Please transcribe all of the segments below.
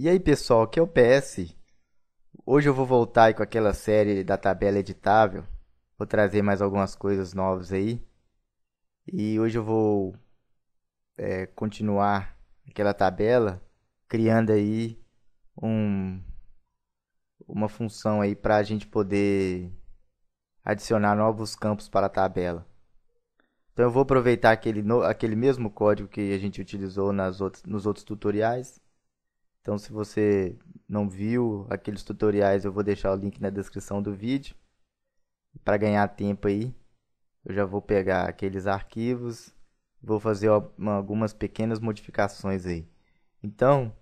E aí, pessoal, aqui é o PS. Hoje eu vou voltar aí com aquela série da tabela editável. Vou trazer mais algumas coisas novas aí. E hoje eu vou continuar aquela tabela, criando aí um, uma função aí para a gente poder adicionar novos campos para a tabela. Então eu vou aproveitar aquele mesmo código que a gente utilizou nos outros tutoriais. Então, se você não viu aqueles tutoriais, eu vou deixar o link na descrição do vídeo. Para ganhar tempo aí, eu já vou pegar aqueles arquivos, vou fazer algumas pequenas modificações aí. Então,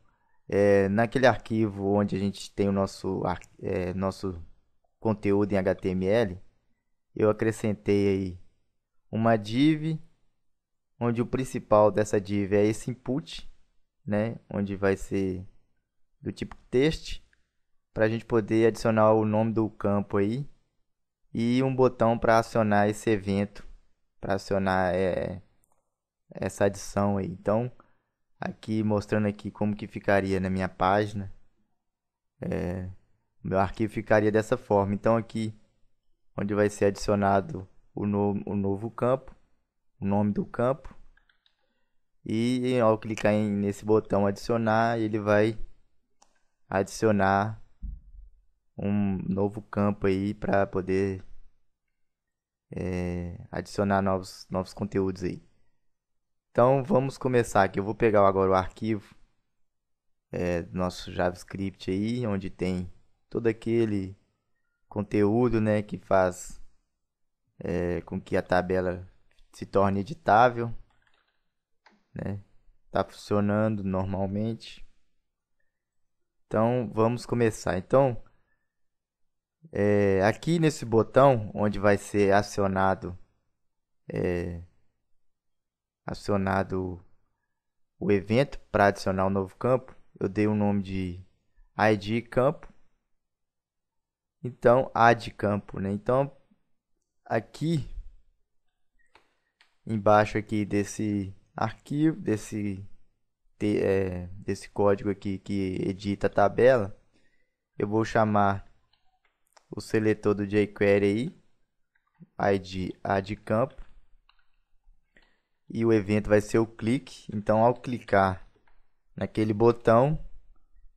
naquele arquivo onde a gente tem o nosso conteúdo em HTML, eu acrescentei aí uma div, onde o principal dessa div é esse input, né? Onde vai ser do tipo text, para a gente poder adicionar o nome do campo aí e um botão para acionar esse evento, para acionar essa adição aí. Então, aqui mostrando aqui como que ficaria na minha página, o meu arquivo ficaria dessa forma. Então, aqui onde vai ser adicionado o novo campo, o nome do campo, e ao clicar nesse botão adicionar, ele vai adicionar um novo campo aí para poder adicionar novos conteúdos aí. Então vamos começar aqui. Eu vou pegar agora o arquivo do nosso JavaScript aí, onde tem todo aquele conteúdo, né, que faz com que a tabela se torne editável, né? Tá funcionando normalmente. Então vamos começar. Então aqui nesse botão onde vai ser acionado o evento para adicionar um novo campo, eu dei o nome de ID campo. Então, add campo, né? Então, aqui embaixo aqui desse arquivo, desse código aqui que edita a tabela, eu vou chamar o seletor do jQuery aí, ID add campo, e o evento vai ser o clique. Então, ao clicar naquele botão,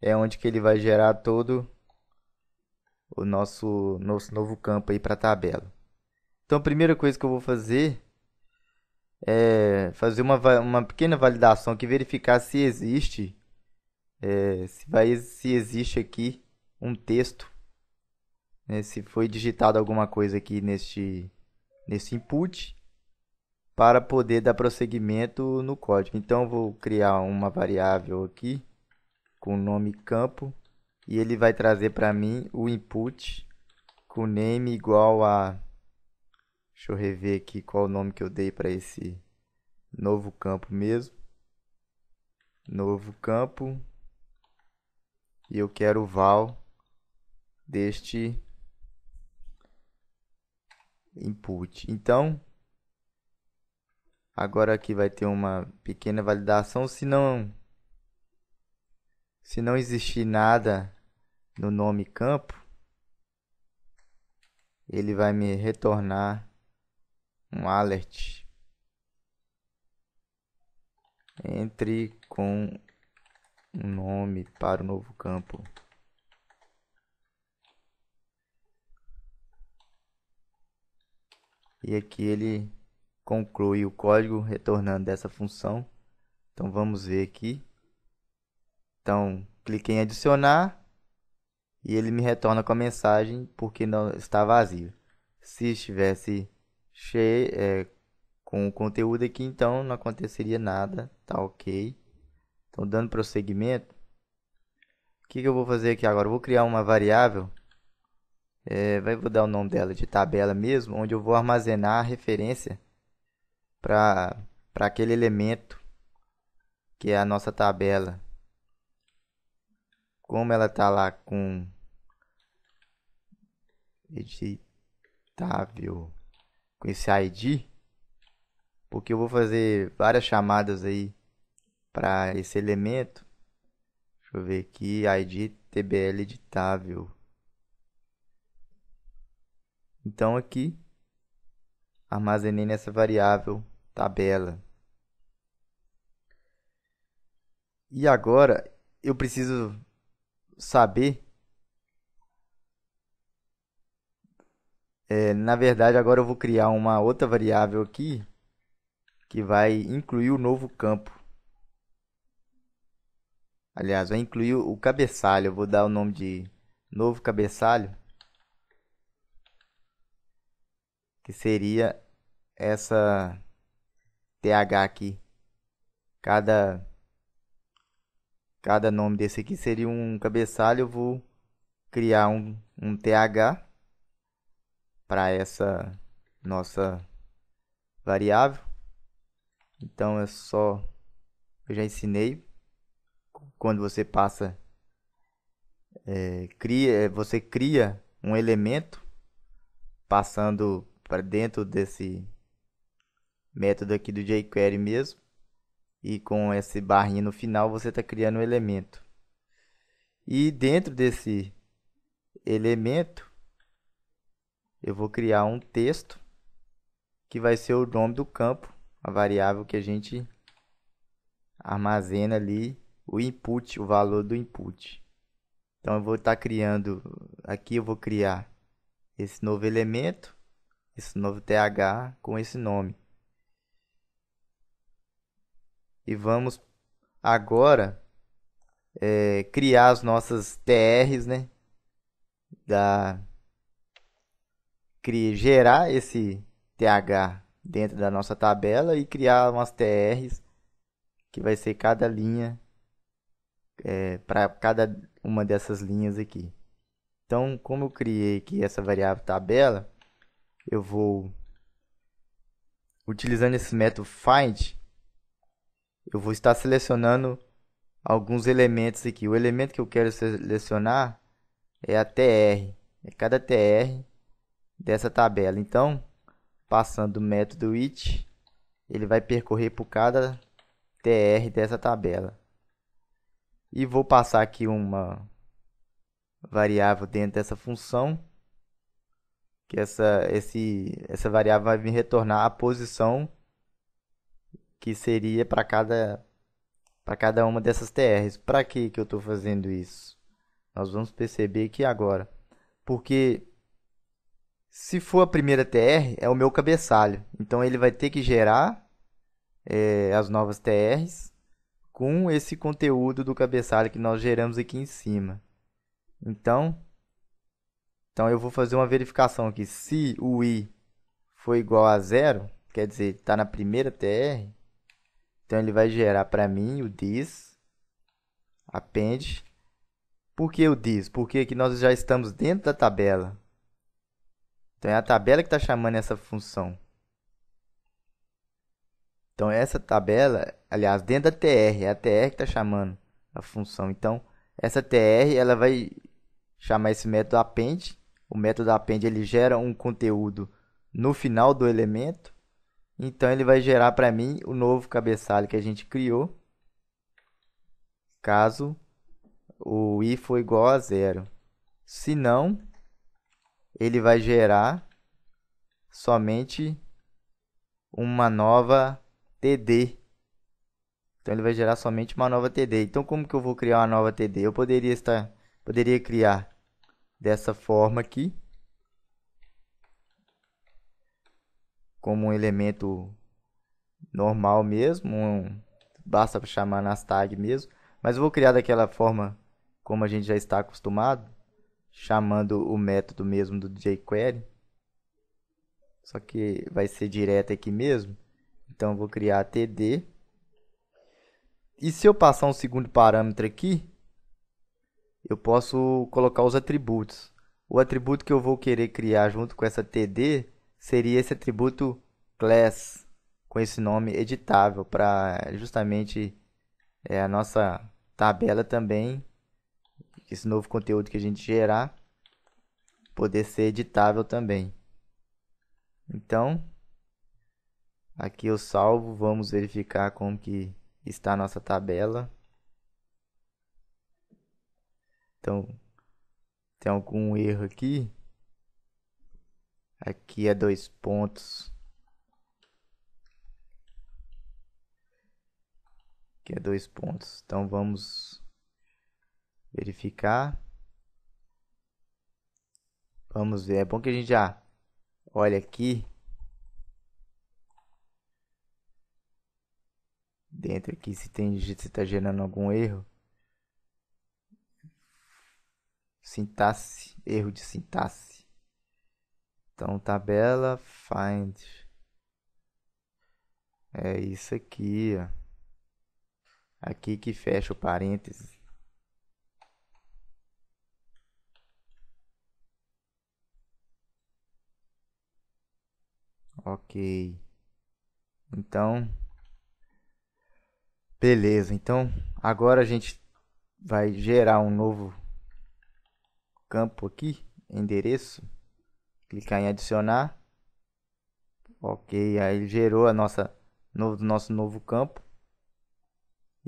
é onde que ele vai gerar todo o nosso novo campo aí para a tabela. Então, a primeira coisa que eu vou fazer é fazer uma pequena validação aqui, verificar se existe, se existe aqui um texto, né, se foi digitado alguma coisa aqui nesse input, para poder dar prosseguimento no código. Então, eu vou criar uma variável aqui com o nome campo, e ele vai trazer para mim o input com name igual a... Deixa eu rever aqui qual o nome que eu dei para esse novo campo mesmo. Novo campo. E eu quero o val deste input. Então, agora aqui vai ter uma pequena validação. Se não existir nada no nome campo, ele vai me retornar um alert. Entre com um nome para o novo campo. E aqui ele conclui o código retornando dessa função. Então vamos ver aqui. Então cliquei em adicionar e ele me retorna com a mensagem porque não está vazio. Se estivesse cheio, com o conteúdo aqui, então não aconteceria nada, tá ok. Então dando prosseguimento, o que eu vou fazer aqui agora? Eu vou criar uma variável, vou dar o nome dela de tabela mesmo, onde eu vou armazenar a referência para aquele elemento que é a nossa tabela. Como ela está lá com editável, com esse ID, porque eu vou fazer várias chamadas aí para esse elemento. Deixa eu ver aqui, ID TBL editável. Então aqui, armazenei nessa variável tabela. E agora eu preciso saber, na verdade agora eu vou criar uma outra variável aqui que vai incluir o novo campo. Aliás, vai incluir o cabeçalho. Eu vou dar o nome de novo cabeçalho, que seria essa TH aqui. Cada nome desse aqui seria um cabeçalho. Eu vou criar um TH para essa nossa variável. Então é só, eu já ensinei, quando você passa, você cria um elemento passando para dentro desse método aqui do jQuery mesmo, e com esse barrinho no final você está criando um elemento. E dentro desse elemento eu vou criar um texto que vai ser o nome do campo, a variável que a gente armazena ali o input, o valor do input. Então eu vou estar criando, aqui eu vou criar esse novo elemento, esse novo TH com esse nome. E vamos agora criar as nossas TRs, né? Gerar esse TH dentro da nossa tabela e criar umas TRs que vai ser cada linha para cada uma dessas linhas aqui. Então, como eu criei aqui essa variável tabela, eu vou, utilizando esse método find, eu vou estar selecionando alguns elementos aqui. O elemento que eu quero selecionar é a TR, é cada TR dessa tabela. Então, passando o método it, ele vai percorrer por cada TR dessa tabela. E vou passar aqui uma variável dentro dessa função, que essa variável vai me retornar a posição que seria para cada uma dessas TRs. Para que eu estou fazendo isso? Nós vamos perceber aqui agora. Porque se for a primeira TR, é o meu cabeçalho. Então ele vai ter que gerar as novas TRs com esse conteúdo do cabeçalho que nós geramos aqui em cima. Então eu vou fazer uma verificação aqui. Se o i for igual a zero, quer dizer, está na primeira TR, então ele vai gerar para mim o this append. Por que o this? Porque aqui nós já estamos dentro da tabela. Então é a tabela que está chamando essa função. Então essa tabela, aliás, dentro da TR, é a TR que está chamando a função. Então essa TR ela vai chamar esse método append. O método append ele gera um conteúdo no final do elemento. Então ele vai gerar para mim o novo cabeçalho que a gente criou, caso o i for igual a zero. Se não, ele vai gerar somente uma nova TD. Então ele vai gerar somente uma nova TD. Então como que eu vou criar uma nova TD? Eu poderia criar dessa forma aqui, como um elemento normal mesmo, basta chamar nas tags mesmo, mas eu vou criar daquela forma como a gente já está acostumado, chamando o método mesmo do jQuery, só que vai ser direto aqui mesmo. Então eu vou criar td, e se eu passar um segundo parâmetro aqui, eu posso colocar os atributos. O atributo que eu vou querer criar junto com essa td seria esse atributo class, com esse nome editável, para justamente a nossa tabela também, esse novo conteúdo que a gente gerar, poder ser editável também. Então, aqui eu salvo, vamos verificar como que está a nossa tabela. Então, tem algum erro aqui. Aqui é 2 pontos. Aqui é 2 pontos. Então, vamos verificar. Vamos ver. É bom que a gente já olha aqui. Dentro aqui se está gerando algum erro. Sintaxe, erro de sintaxe. Então, tabela, find. É isso aqui, ó. Aqui que fecha o parênteses. Ok. Então, beleza. Então, agora a gente vai gerar um novo campo aqui, endereço. Clicar em adicionar. Ok, aí ele gerou a nosso novo campo.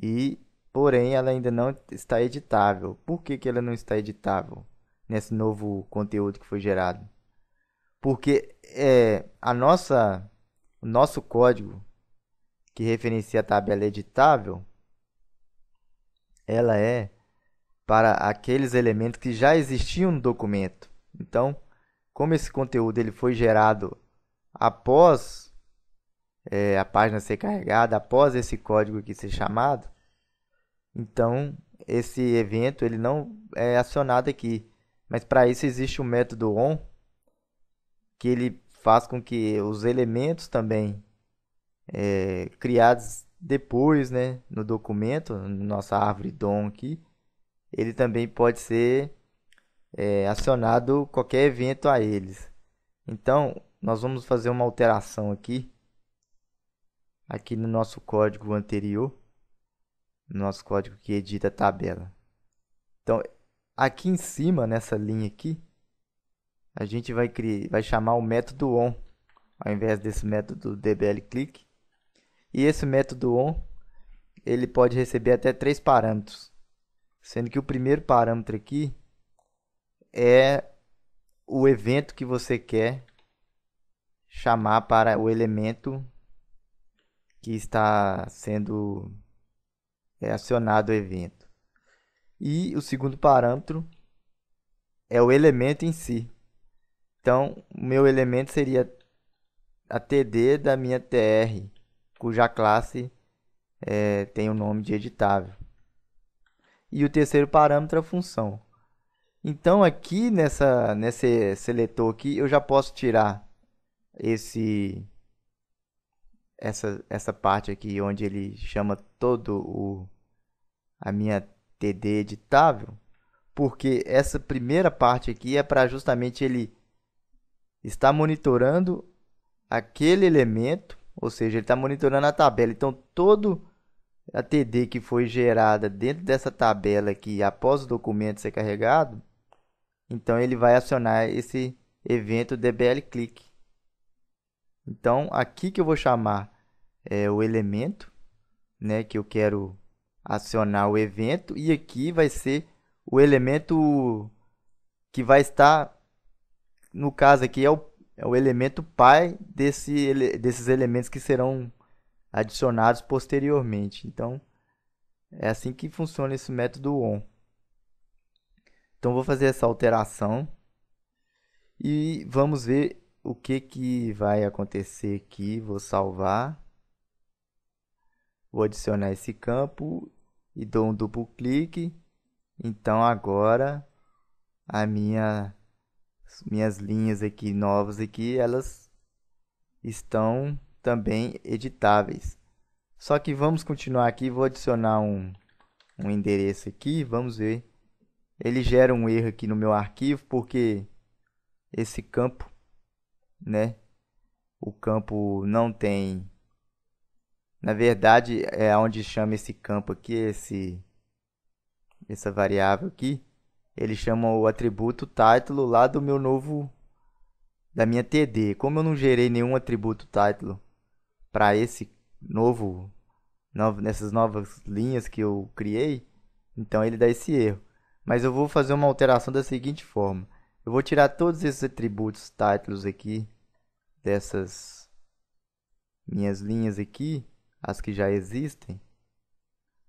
E, porém, ela ainda não está editável. Por que ela não está editável nesse novo conteúdo que foi gerado? Porque o nosso código que referencia a tabela editável, ela é para aqueles elementos que já existiam no documento. Então, como esse conteúdo ele foi gerado após a página ser carregada, após esse código aqui ser chamado, então esse evento ele não é acionado aqui. Mas para isso existe o método on, que ele faz com que os elementos também criados depois, né, no documento, na nossa árvore DOM aqui, ele também pode ser acionado qualquer evento a eles. Então, nós vamos fazer uma alteração aqui no nosso código anterior, no nosso código que edita a tabela. Então, aqui em cima, nessa linha aqui, a gente vai chamar o método on, ao invés desse método dbl-click. E esse método on, ele pode receber até 3 parâmetros, sendo que o primeiro parâmetro aqui é o evento que você quer chamar para o elemento que está sendo acionado o evento. E o segundo parâmetro é o elemento em si. Então, o meu elemento seria a TD da minha TR, cuja classe tem o nome de editável. E o terceiro parâmetro é a função. Então, aqui nesse seletor aqui, eu já posso tirar essa parte aqui onde ele chama a minha TD editável, porque essa primeira parte aqui é para justamente ele estar monitorando aquele elemento, ou seja, ele está monitorando a tabela. Então, todo a TD que foi gerada dentro dessa tabela aqui após o documento ser carregado, então ele vai acionar esse evento dbl-click. Então, aqui que eu vou chamar o elemento, né, que eu quero acionar o evento, e aqui vai ser o elemento que vai estar, no caso aqui, é o elemento pai desses elementos que serão adicionados posteriormente. Então, é assim que funciona esse método on. Então, vou fazer essa alteração e vamos ver o que vai acontecer aqui. Vou salvar. Vou adicionar esse campo e dou um duplo clique. Então, agora, minhas linhas aqui novas aqui, elas estão também editáveis. Só que vamos continuar aqui, vou adicionar um endereço aqui, vamos ver. Ele gera um erro aqui no meu arquivo, porque esse campo, né? O campo não tem... Na verdade, é onde chama esse campo aqui, essa variável aqui. Ele chama o atributo title lá do meu da minha TD. Como eu não gerei nenhum atributo title para esse nessas novas linhas que eu criei, então ele dá esse erro. Mas eu vou fazer uma alteração da seguinte forma. Eu vou tirar todos esses atributos títulos aqui dessas minhas linhas aqui, as que já existem,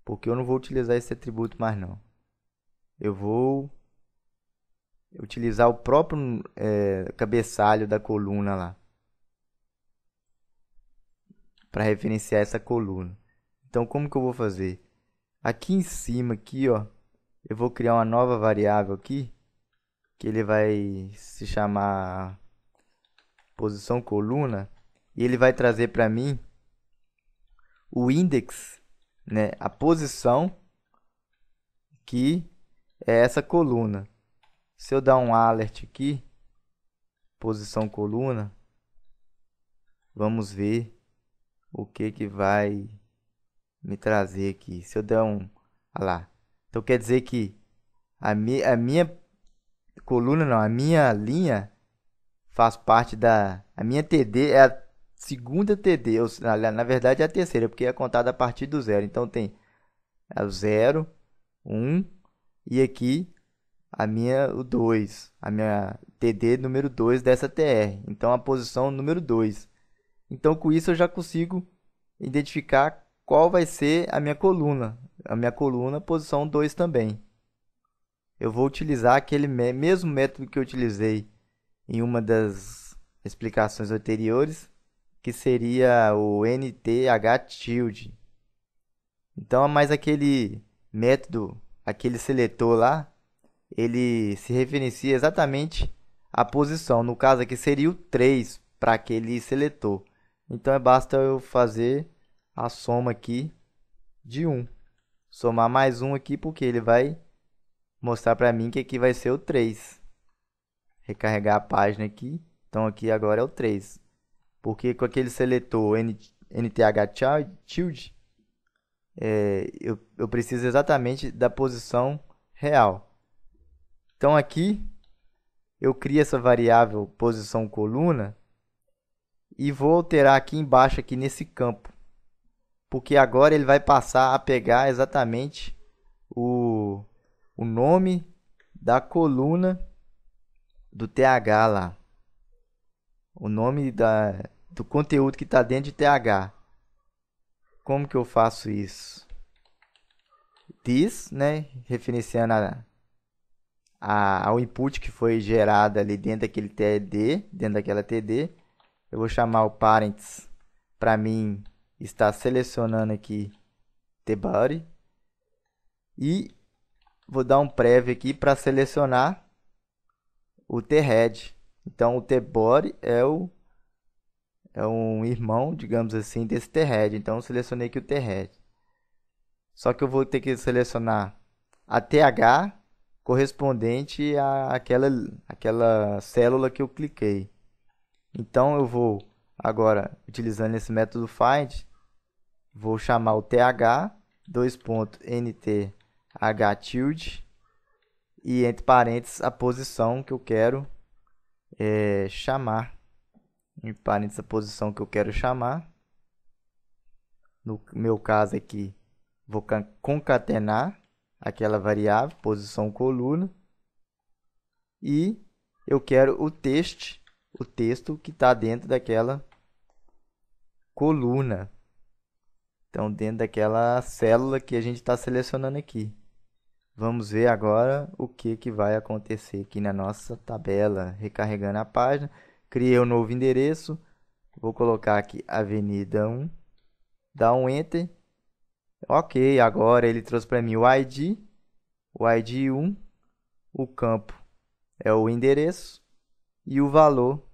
porque eu não vou utilizar esse atributo mais não. Eu vou utilizar o próprio cabeçalho da coluna lá para referenciar essa coluna. Então, como que eu vou fazer? Aqui em cima, aqui, ó, eu vou criar uma nova variável aqui, que ele vai se chamar posição coluna, e ele vai trazer para mim o index, né, a posição que é essa coluna. Se eu dar um alert aqui, posição coluna, vamos ver o que que vai me trazer aqui. Se eu der um, olha lá. Então quer dizer que a minha coluna não, a minha linha faz parte a minha TD é a segunda TD, na verdade é a terceira, porque é contada a partir do zero. Então tem o 0, 1 e aqui o 2, a minha TD número 2 dessa TR. Então a posição número 2. Então com isso eu já consigo identificar qual vai ser a minha coluna. A minha coluna posição 2 também. Eu vou utilizar aquele mesmo método que eu utilizei em uma das explicações anteriores, que seria o nth-tilde. Então, mais aquele método, aquele seletor lá, ele se referencia exatamente à posição. No caso aqui seria o 3 para aquele seletor. Então, basta eu fazer a soma aqui de 1. Somar mais 1 aqui, porque ele vai mostrar para mim que aqui vai ser o 3. Recarregar a página aqui. Então, aqui agora é o 3. Porque com aquele seletor nth-tilde, eu preciso exatamente da posição real. Então, aqui eu crio essa variável posição coluna e vou alterar aqui embaixo, aqui nesse campo. Porque agora ele vai passar a pegar exatamente o nome da coluna do TH lá. O nome do conteúdo que está dentro de TH. Como que eu faço isso? This, né? Referenciando ao input que foi gerado ali dentro daquele TD, dentro daquela TD. Eu vou chamar o parents para mim estar selecionando aqui tbody. E vou dar um prévio aqui para selecionar o thead. Então o tbody é um irmão, digamos assim, desse thead. Então eu selecionei aqui o thead. Só que eu vou ter que selecionar a th correspondente àquela célula que eu cliquei. Então eu vou agora, utilizando esse método find, vou chamar o th, nth-tilde, e entre parênteses a posição que eu quero chamar. Entre parênteses a posição que eu quero chamar. No meu caso aqui, vou concatenar aquela variável, posição coluna. E eu quero o texto que está dentro daquela coluna. Então, dentro daquela célula que a gente está selecionando aqui. Vamos ver agora o que vai acontecer aqui na nossa tabela. Recarregando a página. Criei um novo endereço. Vou colocar aqui Avenida 1. Dá um Enter. Ok, agora ele trouxe para mim o ID. O ID 1. O campo é o endereço. E o valor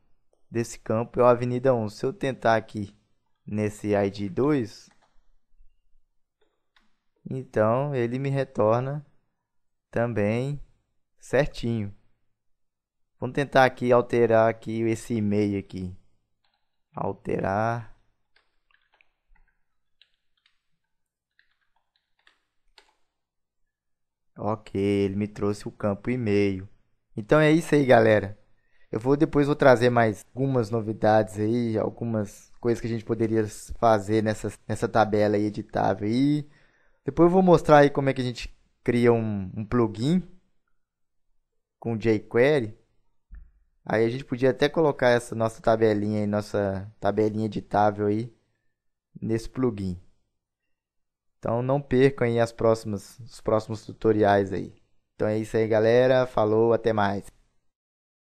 desse campo é a Avenida 1. Se eu tentar aqui nesse ID 2, então ele me retorna também certinho. Vamos tentar aqui alterar aqui esse e-mail aqui. Alterar. Ok, ele me trouxe o campo e-mail. Então é isso aí, galera. Depois vou trazer mais algumas novidades aí, algumas coisas que a gente poderia fazer nessa tabela aí editável aí. Depois eu vou mostrar aí como é que a gente cria um plugin com jQuery, aí a gente podia até colocar essa nossa tabelinha aí, nossa tabelinha editável aí nesse plugin. Então não percam aí os próximos tutoriais aí. Então é isso aí, galera. Falou, até mais.